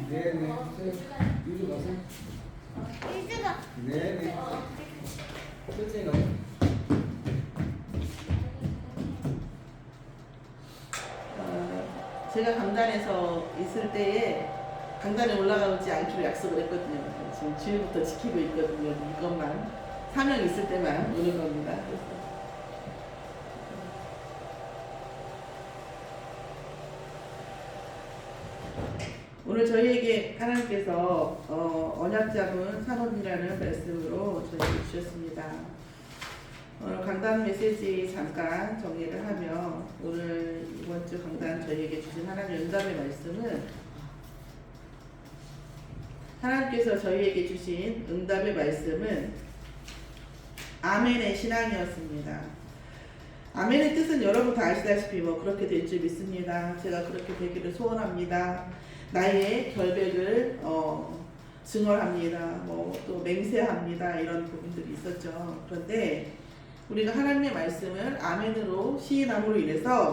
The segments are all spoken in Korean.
네네. 이리 가세요. 일주가. 네네. 천천히 가세요. 제가 강단에서 있을 때에 강단에 올라가지 않기로 약속을 했거든요. 지금 주일부터 지키고 있거든요. 이것만 사명 있을 때만 오는 겁니다. 그래서 오늘 저희에게 하나님께서 언약 잡은 산업이라는 말씀으로 저희에게 주셨습니다. 오늘 강단 메시지 잠깐 정리를 하면 오늘 이번 주 강단 저희에게 주신 하나님의 응답의 말씀은 하나님께서 저희에게 주신 응답의 말씀은 아멘의 신앙이었습니다. 아멘의 뜻은 여러분 다 아시다시피 그렇게 될 줄 믿습니다. 제가 그렇게 되기를 소원합니다. 나의 결백을 증언합니다. 또 맹세합니다. 이런 부분들이 있었죠. 그런데 우리가 하나님의 말씀을 아멘으로 시인함으로 인해서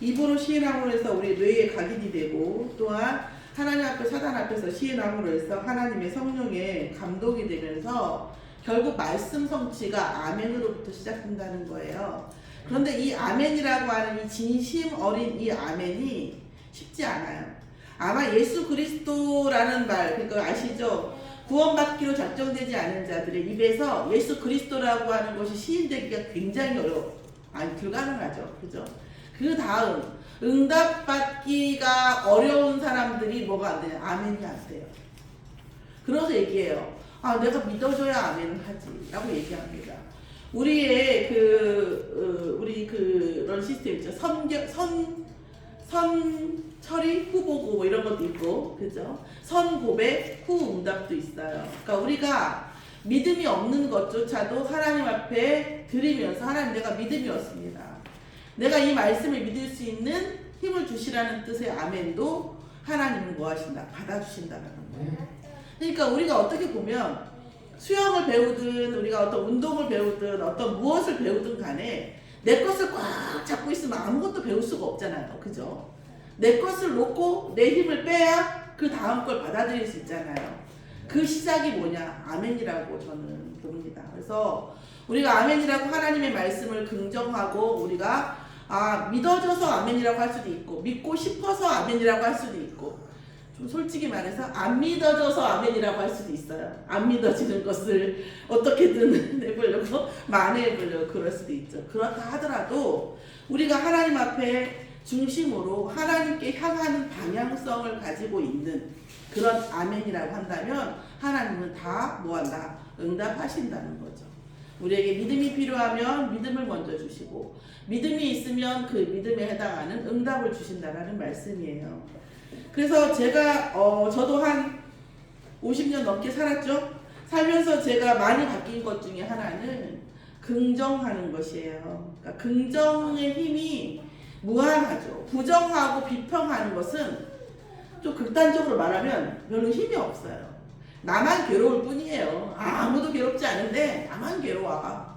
입으로 시인함으로 해서 우리 뇌에 각인이 되고 또한 하나님 앞에 사단 앞에서 시인함으로 해서 하나님의 성령에 감동이 되면서 결국 말씀 성취가 아멘으로부터 시작된다는 거예요. 그런데 이 아멘이라고 하는 이 진심 어린 이 아멘이 쉽지 않아요. 아마 예수 그리스도라는 말, 그거 아시죠? 구원받기로 작정되지 않은 자들의 입에서 예수 그리스도라고 하는 것이 시인되기가 굉장히 불가능하죠. 그죠? 그 다음, 응답받기가 어려운 사람들이 뭐가 안 돼요? 아멘이 안 돼요. 그래서 얘기해요. 내가 믿어줘야 아멘을 하지. 라고 얘기합니다. 우리의 우리 그런 시스템 있죠. 선처리, 후보고 이런 것도 있고, 그죠? 선고백, 후응답도 있어요. 그러니까 우리가 믿음이 없는 것조차도 하나님 앞에 드리면서 하나님 내가 믿음이 없습니다. 내가 이 말씀을 믿을 수 있는 힘을 주시라는 뜻의 아멘도 하나님은 뭐 하신다? 받아주신다는 거예요. 그러니까 우리가 어떻게 보면 수영을 배우든 우리가 어떤 운동을 배우든 어떤 무엇을 배우든 간에 내 것을 꽉 잡고 있으면 아무것도 배울 수가 없잖아요. 그죠? 내 것을 놓고 내 힘을 빼야 그 다음 걸 받아들일 수 있잖아요. 그 시작이 뭐냐? 아멘이라고 저는 봅니다. 그래서 우리가 아멘이라고 하나님의 말씀을 긍정하고 우리가 믿어져서 아멘이라고 할 수도 있고 믿고 싶어서 아멘이라고 할 수도 있고 좀 솔직히 말해서 안 믿어져서 아멘이라고 할 수도 있어요. 안 믿어지는 것을 어떻게든 해보려고 만회해보려고 그럴 수도 있죠. 그렇다 하더라도 우리가 하나님 앞에 중심으로 하나님께 향하는 방향성을 가지고 있는 그런 아멘이라고 한다면 하나님은 다 뭐한다? 응답하신다는 거죠. 우리에게 믿음이 필요하면 믿음을 먼저 주시고 믿음이 있으면 그 믿음에 해당하는 응답을 주신다는 말씀이에요. 그래서 제가 저도 한 50년 넘게 살았죠. 살면서 제가 많이 바뀐 것 중에 하나는 긍정하는 것이에요. 그러니까 긍정의 힘이 무한하죠. 부정하고 비평하는 것은 좀 극단적으로 말하면 별로 힘이 없어요. 나만 괴로울 뿐이에요. 아무도 괴롭지 않은데 나만 괴로워.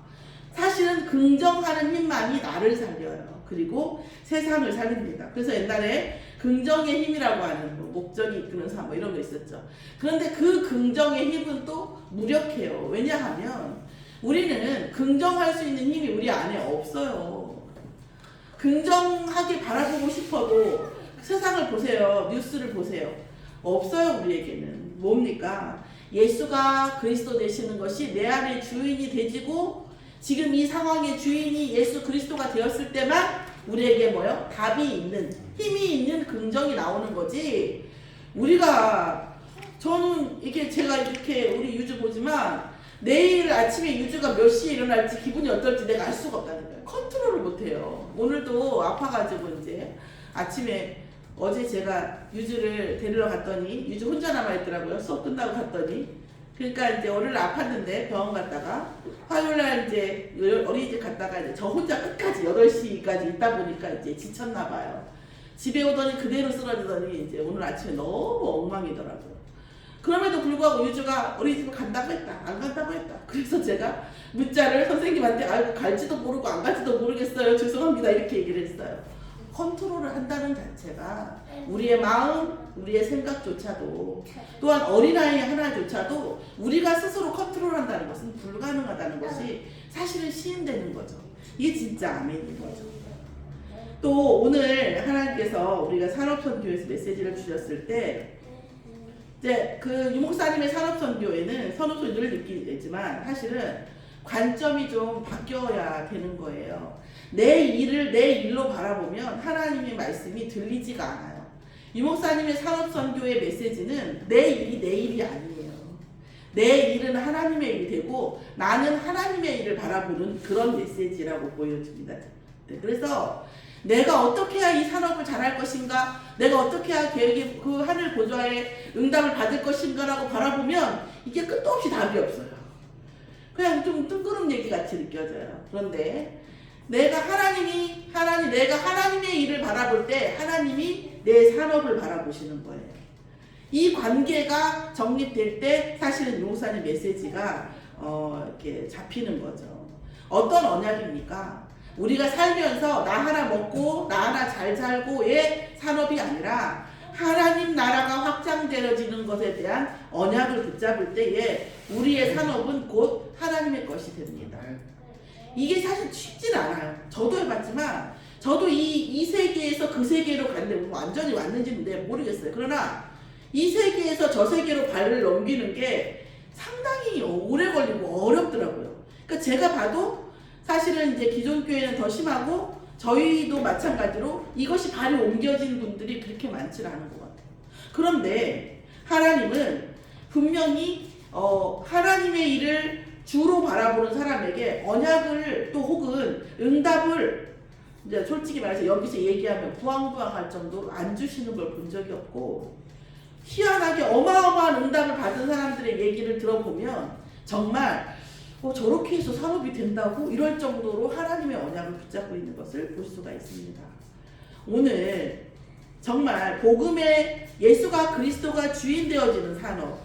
사실은 긍정하는 힘만이 나를 살려요. 그리고 세상을 살립니다. 그래서 옛날에 긍정의 힘이라고 하는 목적이 이끄는 삶 이런 거 있었죠. 그런데 그 긍정의 힘은 또 무력해요. 왜냐하면 우리는 긍정할 수 있는 힘이 우리 안에 없어요. 긍정하게 바라보고 싶어도 세상을 보세요. 뉴스를 보세요. 없어요. 우리에게는. 뭡니까? 예수가 그리스도 되시는 것이 내 안에 주인이 되지고 지금 이 상황의 주인이 예수 그리스도가 되었을 때만 우리에게 뭐요? 답이 있는, 힘이 있는 긍정이 나오는 거지. 저는 이게 제가 이렇게 우리 유주 보지만 내일 아침에 유주가 몇 시에 일어날지 기분이 어떨지 내가 알 수가 없다는 거예요. 컨트롤을 못해요. 오늘도 아파가지고 이제 아침에 어제 제가 유주를 데리러 갔더니 유주 혼자 남아있더라고요. 수업 끝나고 갔더니. 그러니까 이제 월요일 아팠는데 병원 갔다가 화요일날 이제 어린이집 갔다가 이제 저 혼자 끝까지 8시까지 있다 보니까 이제 지쳤나 봐요. 집에 오더니 그대로 쓰러지더니 이제 오늘 아침에 너무 엉망이더라고요. 그럼에도 불구하고 유주가 어린이집을 간다고 했다. 안 간다고 했다. 그래서 제가 문자를 선생님한테 갈지도 모르고 안 갈지도 모르겠어요. 죄송합니다. 이렇게 얘기를 했어요. 컨트롤을 한다는 자체가 우리의 마음, 우리의 생각조차도 또한 어린아이 하나조차도 우리가 스스로 컨트롤한다는 것은 불가능하다는 것이 사실은 시인되는 거죠. 이게 진짜 아멘인 거죠. 또 오늘 하나님께서 우리가 산업선교에서 메시지를 주셨을 때 이제 그 유목사님의 산업선교에는 선호소를 느끼겠지만 사실은 관점이 좀 바뀌어야 되는 거예요. 내 일을 내 일로 바라보면 하나님의 말씀이 들리지가 않아요. 유목사님의 산업선교의 메시지는 내 일이 내 일이 아니에요. 내 일은 하나님의 일이 되고 나는 하나님의 일을 바라보는 그런 메시지라고 보여집니다. 네, 그래서 내가 어떻게 해야 이 산업을 잘할 것인가, 내가 어떻게 해야 계획이 그 하늘 보좌에 응답을 받을 것인가라고 바라보면 이게 끝도 없이 답이 없어요. 그냥 좀 뜬구름 얘기 같이 느껴져요. 그런데 내가 하나님의 일을 바라볼 때 하나님이 내 산업을 바라보시는 거예요. 이 관계가 정립될 때 사실은 유목사님 메시지가 이렇게 잡히는 거죠. 어떤 언약입니까? 우리가 살면서 나 하나 먹고 나 하나 잘 살고의 산업이 아니라 하나님 나라가 확장되어지는 것에 대한 언약을 붙잡을 때에 우리의 산업은 곧 하나님의 것이 됩니다. 이게 사실 쉽진 않아요. 저도 해봤지만 저도 이 세계에서 그 세계로 가는데 완전히 왔는지는 모르겠어요. 그러나 이 세계에서 저 세계로 발을 넘기는 게 상당히 오래 걸리고 어렵더라고요. 그러니까 제가 봐도 사실은 이제 기존 교회는 더 심하고 저희도 마찬가지로 이것이 발이 옮겨진 분들이 그렇게 많지 않은 것 같아요. 그런데 하나님은 분명히 하나님의 일을 주로 바라보는 사람에게 언약을 또 혹은 응답을 이제 솔직히 말해서 여기서 얘기하면 부황부황할 정도로 안 주시는 걸 본 적이 없고 희한하게 어마어마한 응답을 받은 사람들의 얘기를 들어보면 정말 저렇게 해서 산업이 된다고 이럴 정도로 하나님의 언약을 붙잡고 있는 것을 볼 수가 있습니다. 오늘 정말 복음의 예수가 그리스도가 주인 되어지는 산업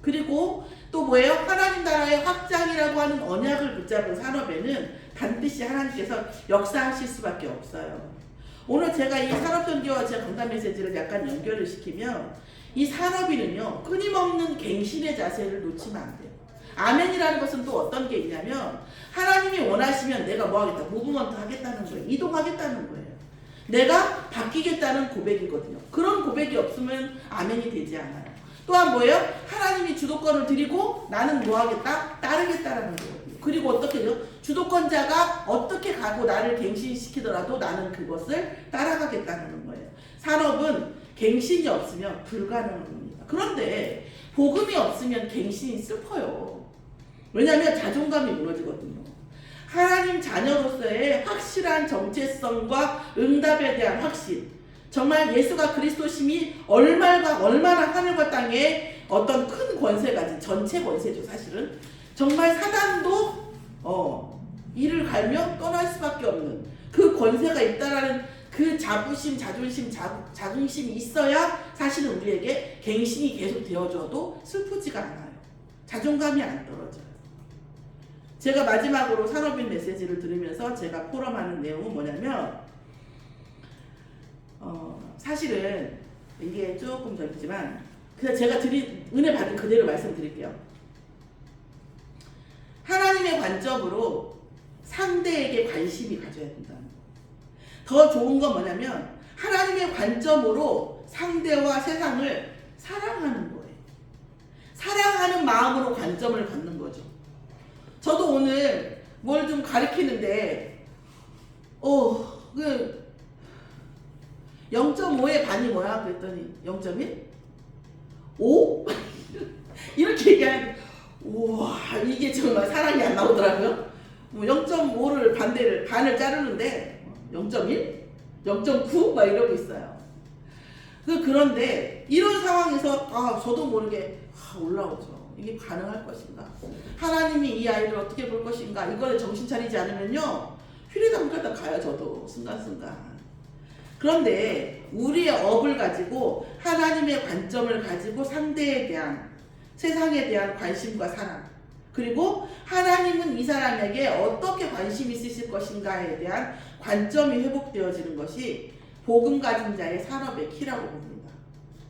그리고 또 뭐예요? 하나님 나라의 확장이라고 하는 언약을 붙잡은 산업에는 반드시 하나님께서 역사하실 수밖에 없어요. 오늘 제가 이 산업전기와 제 강단 메시지를 약간 연결을 시키면 이 산업인은요 끊임없는 갱신의 자세를 놓치면 안 돼요. 아멘이라는 것은 또 어떤 게 있냐면 하나님이 원하시면 내가 뭐 하겠다? 무브먼트 하겠다는 거예요. 이동하겠다는 거예요. 내가 바뀌겠다는 고백이거든요. 그런 고백이 없으면 아멘이 되지 않아요. 또한 뭐예요? 하나님이 주도권을 드리고 나는 뭐 하겠다? 따르겠다라는 거거든요. 그리고 어떻게 해요? 주도권자가 어떻게 가고 나를 갱신시키더라도 나는 그것을 따라가겠다는 거예요. 산업은 갱신이 없으면 불가능합니다. 그런데 복음이 없으면 갱신이 슬퍼요. 왜냐하면 자존감이 무너지거든요. 하나님 자녀로서의 확실한 정체성과 응답에 대한 확신, 정말 예수가 그리스도심이 얼마나 하늘과 땅에 어떤 큰 권세까지 전체 권세죠. 사실은 정말 사단도 이를 갈며 떠날 수밖에 없는 그 권세가 있다라는 그 자부심, 자존심, 자긍심이 있어야 사실은 우리에게 갱신이 계속 되어줘도 슬프지가 않아요. 자존감이 안 떨어져요. 제가 마지막으로 산업인 메시지를 들으면서 제가 포럼하는 내용은 뭐냐면 사실은 이게 조금 넓지만 그냥 제가 은혜 받은 그대로 말씀드릴게요. 하나님의 관점으로 상대에게 관심이 가져야 된다. 더 좋은 건 뭐냐면 하나님의 관점으로 상대와 세상을 사랑하는 거예요. 사랑하는 마음으로 관점을 갖는 거죠. 저도 오늘 뭘 좀 가르치는데 0.5의 반이 뭐야? 그랬더니 0.1? 5? 이렇게 얘기하는 우와 이게 정말 사랑이 안 나오더라고요. 0.5를 반을 자르는데 0.1? 0.9? 막 이러고 있어요. 그런데 이런 상황에서 저도 모르게 올라오죠. 이게 가능할 것인가? 하나님이 이 아이를 어떻게 볼 것인가? 이거에 정신 차리지 않으면요 휴대폰 갖다 가요. 저도 순간순간. 그런데 우리의 업을 가지고 하나님의 관점을 가지고 상대에 대한 세상에 대한 관심과 사랑 그리고 하나님은 이 사람에게 어떻게 관심이 있으실 것인가에 대한 관점이 회복되어지는 것이 복음 가진 자의 산업의 키라고 봅니다.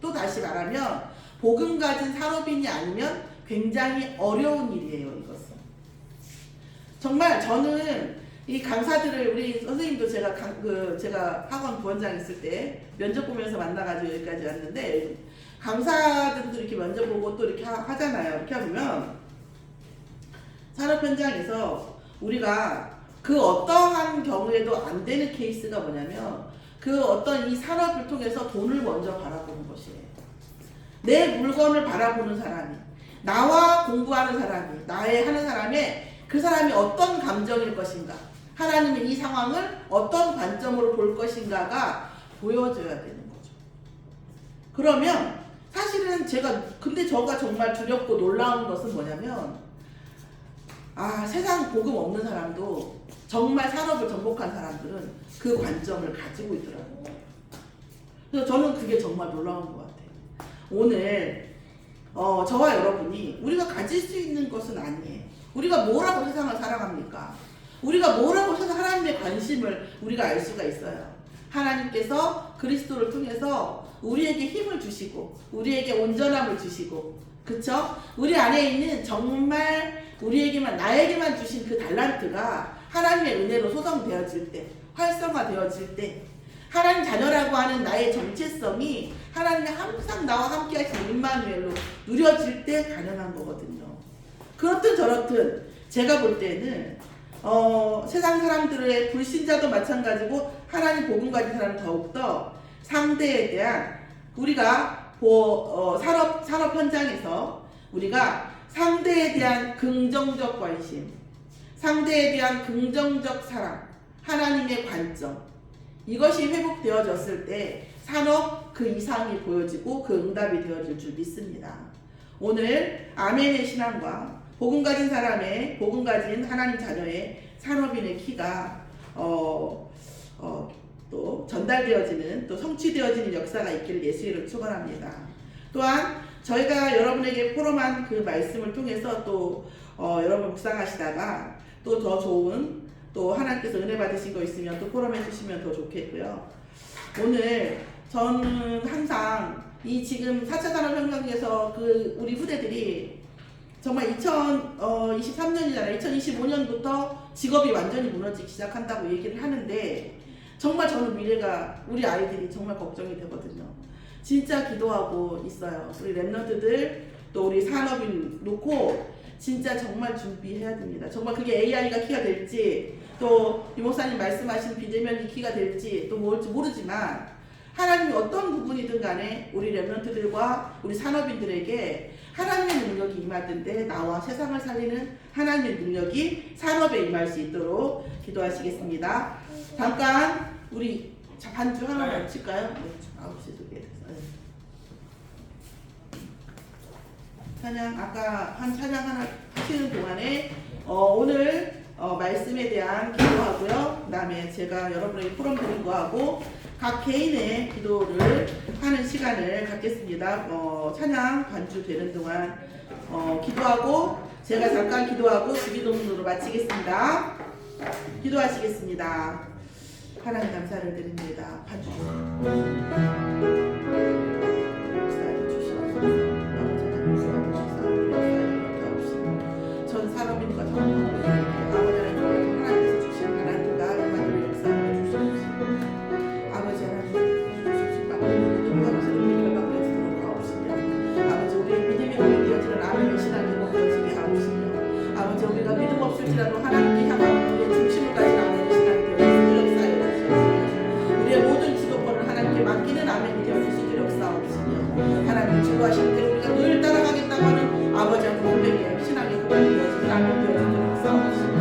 또 다시 말하면 복음 가진 산업인이 아니면 굉장히 어려운 일이에요. 이것은 정말 저는 이 강사들을 우리 선생님도 제가 학원 부원장 있을 때 면접 보면서 만나가지고 여기까지 왔는데 강사들도 이렇게 면접 보고 또 이렇게 하잖아요. 이렇게 하면 산업 현장에서 우리가 그 어떠한 경우에도 안 되는 케이스가 뭐냐면 그 어떤 이 산업을 통해서 돈을 먼저 바라보는 것이에요. 내 물건을 바라보는 사람이, 나와 공부하는 사람이, 나의 하는 사람의 그 사람이 어떤 감정일 것인가, 하나님의 이 상황을 어떤 관점으로 볼 것인가가 보여줘야 되는 거죠. 그러면 사실은 근데 저가 정말 두렵고 놀라운 것은 뭐냐면 세상 복음 없는 사람도 정말 산업을 정복한 사람들은 그 관점을 가지고 있더라고요. 그래서 저는 그게 정말 놀라운 것 같아요. 오늘 저와 여러분이 우리가 가질 수 있는 것은 아니에요. 우리가 뭐라고 세상을 살아갑니까? 우리가 뭐라고 해서 하나님의 관심을 우리가 알 수가 있어요. 하나님께서 그리스도를 통해서 우리에게 힘을 주시고 우리에게 온전함을 주시고, 그쵸? 우리 안에 있는 정말 나에게만 주신 그 달란트가 하나님의 은혜로 소성되어질 때, 활성화되어질 때, 하나님 자녀라고 하는 나의 정체성이 하나님이 항상 나와 함께 하신 임마누엘로 누려질 때 가능한 거거든요. 그렇든 저렇든 제가 볼 때는 세상 사람들의 불신자도 마찬가지고 하나님 복음 가진 사람은 더욱더 상대에 대한 우리가 산업 현장에서 우리가 상대에 대한 긍정적 관심, 상대에 대한 긍정적 사랑, 하나님의 관점, 이것이 회복되어졌을 때 산업 그 이상이 보여지고 그 응답이 되어질 줄 믿습니다. 오늘 아멘의 신앙과 복음 가진 사람의, 복음 가진 하나님 자녀의 산업인의 키가 또 전달되어지는, 또 성취되어지는 역사가 있기를 예수 이름으로 축원합니다. 또한 저희가 여러분에게 포럼한 그 말씀을 통해서 또 여러분 묵상하시다가 또 더 좋은, 또 하나님께서 은혜 받으신 거 있으면 또 포럼해 주시면 더 좋겠고요. 오늘 저는 항상 이 지금 4차 산업혁명에서 우리 후대들이 정말 2023년이잖아요. 2025년부터 직업이 완전히 무너지기 시작한다고 얘기를 하는데 정말 저는 미래가, 우리 아이들이 정말 걱정이 되거든요. 진짜 기도하고 있어요. 우리 랩런트들, 또 우리 산업인 놓고 진짜 정말 준비해야 됩니다. 정말 그게 AI가 키가 될지, 또 유목사님 말씀하신 비대면이 키가 될지 또 뭘지 모르지만 하나님이 어떤 부분이든 간에 우리 랩런트들과 우리 산업인들에게 하나님의 능력이 임하던데 나와 세상을 살리는 하나님의 능력이 산업에 임할 수 있도록 기도하시겠습니다. 잠깐 우리 반주 하나만 칠까요? 네, 9시도 돼서. 찬양, 아까 한 찬양 하나 하시는 동안에 오늘 말씀에 대한 기도하고요. 그 다음에 제가 여러분에게 포럼 드린 거하고 각 개인의 기도를 하는 시간을 갖겠습니다. 찬양 반주되는 동안 기도하고 제가 잠깐 기도하고 주기도문으로 마치겠습니다. 기도하시겠습니다. 하나님 감사를 드립니다. 반주 전 산업인과 전문가에게 아버지 하나님께서 주신 하나님과 하나님의 역사를 주시옵시고 아버지 하나님 주신 아버지의 결박되지 하옵시며 아버지 우리의 믿음이 되어지는 아멘의 신앙이 되어지게 하옵시며 아버지 우리가 믿음 없을지라도 하나님께 향하는 우리의 중심을 가진 아멘의 신앙이 되어지는 역사에 주시옵시며 우리의 모든 주도권을 하나님께 맡기는 아멘이 되어질 수 있도록 역사옵시며 하나님 주도하시는 대로 우리가 늘 따라가겠다고 하는 아버지의 고백에 신앙의 고백이 되어지는 아멘 되어지도록 역사옵시며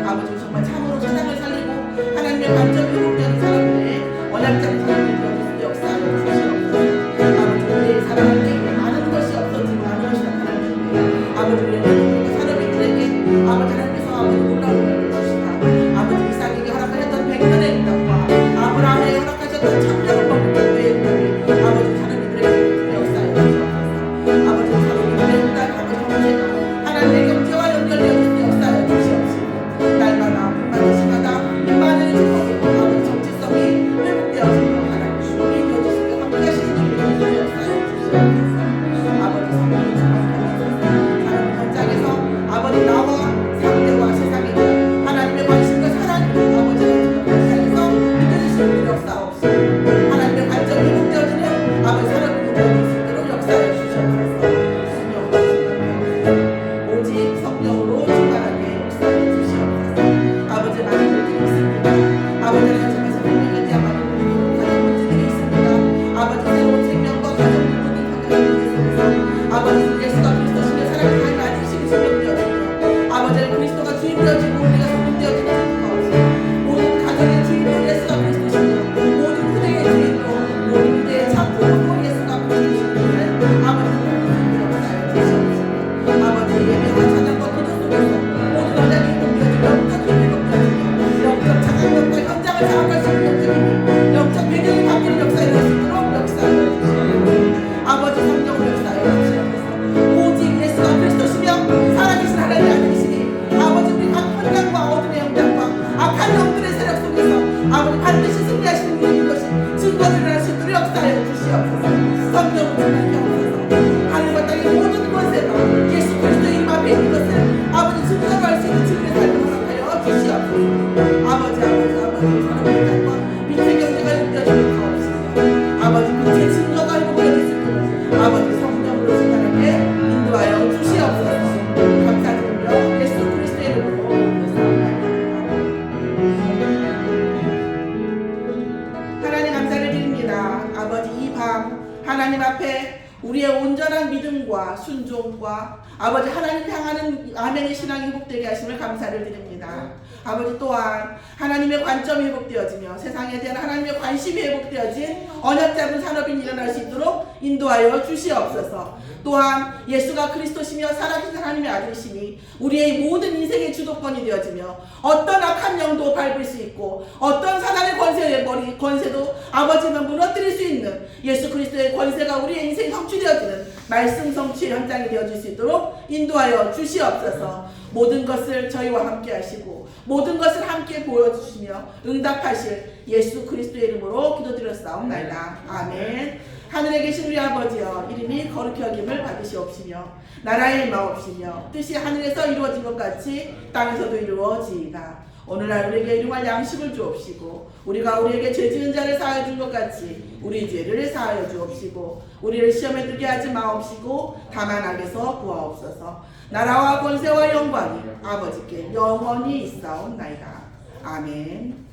아버지 정말 참으로 세상을 살리고 하나님의 관점이 회복되는 사람들의 언약적인 사람들이 되어질 수 있도록 역사하여 주시옵소서. 아버지 우리의 사랑할 때에 많은 것이 없어지고 아니하시 나타나시는데 아버지 우리의 산업인들에게 아버지 하나님께서 아버지 놀라운 은혜를 주시다. 아버지 이삭에게 허락하셨던 100년의 응답과 아브라함에게 허락하셨던 천년을 먹는 그 은혜의 응답이 아버지 산업인들에게 역사하여 주시옵소서. 속에서 아버지 예수가 그리스도 신의 사랑의 하나님 아들이시기 증명되어지며 아버지는 그리스도가 주인 되어지고 우리가 성인 되어지는 것과 없이 모든 가정의 주인도 예수가 그리스도시며 모든 후대의 주인도 모든 후대의 참 부모도 예수가 그리스도시며 아버지는 주인되었사요 주시옵소서. 아버지 예배와 찬양과 기도 속에서 모든 언약이 회복되어지고 영적 힘이 회복되어지며 영적 장악력과 현장을 장악할 수 있는 영적 힘이 영적 배경이 바뀌는 역사에 될 수 있도록 역사를 주시옵소서. 아버지 성령을 역사에 주시옵소서. 오직 예수가 그리스도시며 살아계신 하나님의 아들이시니 아버지 우리 각 현장과 어둠의 현장과 악한 영들의 세력 속에서 아버지 반드시 승리하시는 일인 것이 증거를 일어날 수 있도록 역사에 주시옵소서. 성령을 충만케 하옵소서. 하늘과 땅의 모든 권세가 예수 그리스도의 이름 앞에 있는 것을 아버지 증거할 수 있는 증거의 삶을 허락하여 주시옵소서. 아버지 사랑의 땅과 빛의 경제가 느껴지는 가없으며 아버지 빛의 증거가 회복되어질 수 있도록 아버지 성령으로 신나게 인도하여 주시옵소서. 감사드리며 예수 그리스도의 이름으로 기도드렸사옵나이다. 하나님 감사를 드립니다. 아버지 이 밤 하나님 앞에 우리의 온전한 믿음과 순종과 아버지 하나님 향하는 아멘의 신앙이 회복되게 하심을 감사를 드립니다. 아버지 또한 하나님의 관점이 회복되어지며 세상에 대한 하나님의 관심이 회복되어진 언약 잡은 산업이 일어날 수 있도록 인도하여 주시옵소서. 또한 예수가 그리스도시며 살아계신 하나님의 아들이시니 우리의 모든 인생의 주도권이 되어지며 어떤 악한 영도 밟을 수 있고 어떤 사단의 권세도 아버지는 무너뜨릴 수 있는 예수 그리스도의 권세가 우리의 인생이 성취되어지는 말씀 성취의 현장이 되어질 수 있도록 인도하여 주시옵소서. 모든 것을 저희와 함께 하시고 모든 것을 함께 보여주시며 응답하실 예수 그리스도의 이름으로 기도드렸사옵나이다. 아멘. 하늘에 계신 우리 아버지여 이름이 거룩히 여김을 받으시옵시며 나라의 임하옵시며 뜻이 하늘에서 이루어진 것 같이 땅에서도 이루어지이다. 오늘날 우리에게 일용할 양식을 주옵시고 우리가 우리에게 죄 지은 자를 사하여 준 것 같이 우리 죄를 사하여 주옵시고 우리를 시험에 들게 하지 마옵시고 다만 악에서 구하옵소서. 나라와 권세와 영광이 아버지께 영원히 있사옵나이다. 아멘.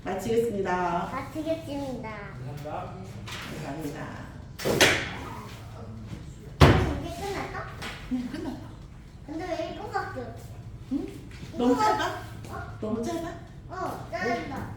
마치겠습니다. 마치겠습니다. 감사합니다. 이게 끝났어? 네, 끝났다. 근데 왜 이거밖에 없어? 응? 너무 짧아? 너무 짧아? 짧다.